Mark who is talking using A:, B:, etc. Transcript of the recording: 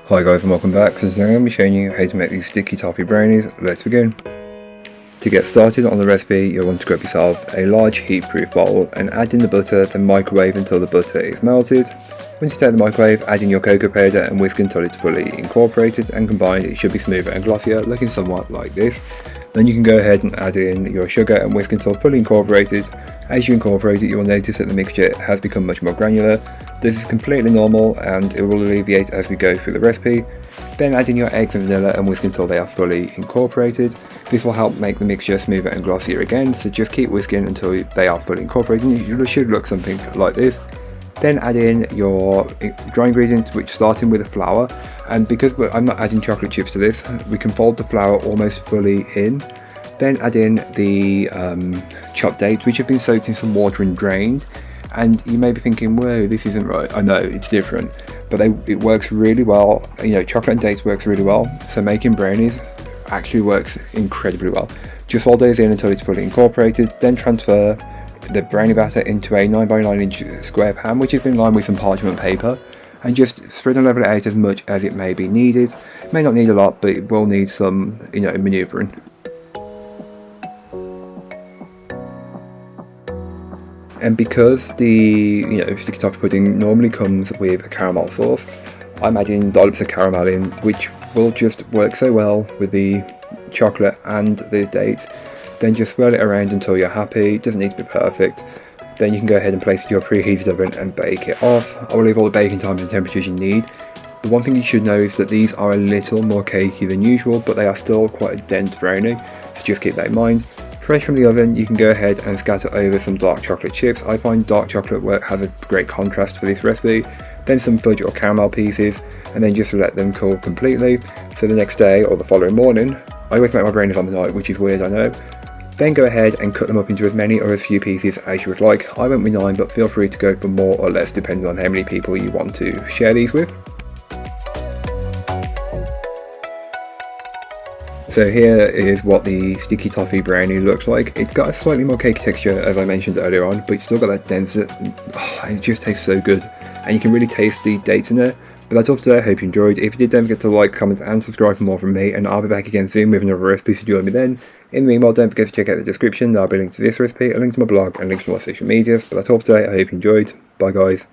A: Hi guys and welcome back. So today I'm going to be showing you how to make these sticky toffee brownies. Let's begin. To get started on the recipe, you'll want to grab yourself a large heat-proof bowl and add in the butter, then microwave until the butter is melted. Once you take the microwave, add in your cocoa powder and whisk until it's fully incorporated and combined. It should be smoother and glossier, looking somewhat like this. Then you can go ahead and add in your sugar and whisk until fully incorporated. As you incorporate it, you will notice that the mixture has become much more granular. This is completely normal and it will alleviate as we go through the recipe. Then add in your eggs and vanilla and whisk until they are fully incorporated. This will help make the mixture smoother and glossier again, so just keep whisking until they are fully incorporated. It should look something like this. Then add in your dry ingredients, which starting with the flour, and because I'm not adding chocolate chips to this, we can fold the flour almost fully in. Then add in the chopped dates, which have been soaked in some water and drained. And you may be thinking, whoa, this isn't right. I know, it's different, but it works really well. You know, chocolate and dates works really well, so making brownies actually works incredibly well. Just fold those in until it's fully incorporated, then transfer the brownie batter into a 9x9 inch square pan, which has been lined with some parchment paper, and just spread and level it out as much as it may be needed. It may not need a lot, but it will need some, maneuvering. And because the sticky toffee pudding normally comes with a caramel sauce, I'm adding dollops of caramel in, which will just work so well with the chocolate and the dates. Then just swirl it around until you're happy. It doesn't need to be perfect. Then you can go ahead and place it in your preheated oven and bake it off. I will leave all the baking times and temperatures you need. The one thing you should know is that these are a little more cakey than usual, but they are still quite a dense brownie, so just keep that in mind. Fresh from the oven, you can go ahead and scatter over some dark chocolate chips. I find dark chocolate has a great contrast for this recipe. Then some fudge or caramel pieces, and then just let them cool completely. So the next day or the following morning, I always make my brownies on the night, which is weird, I know. Then go ahead and cut them up into as many or as few pieces as you would like. I went with 9, but feel free to go for more or less depending on how many people you want to share these with. So here is what the sticky toffee brownie looks like. It's got a slightly more cakey texture, as I mentioned earlier on, but it's still got that dense, it just tastes so good. And you can really taste the dates in there. But that's all for today. I hope you enjoyed. If you did, don't forget to like, comment and subscribe for more from me, and I'll be back again soon with another recipe, so join me then. In the meanwhile, don't forget to check out the description. There'll be a link to this recipe, a link to my blog, and links to my social medias. But that's all for today. I hope you enjoyed. Bye guys.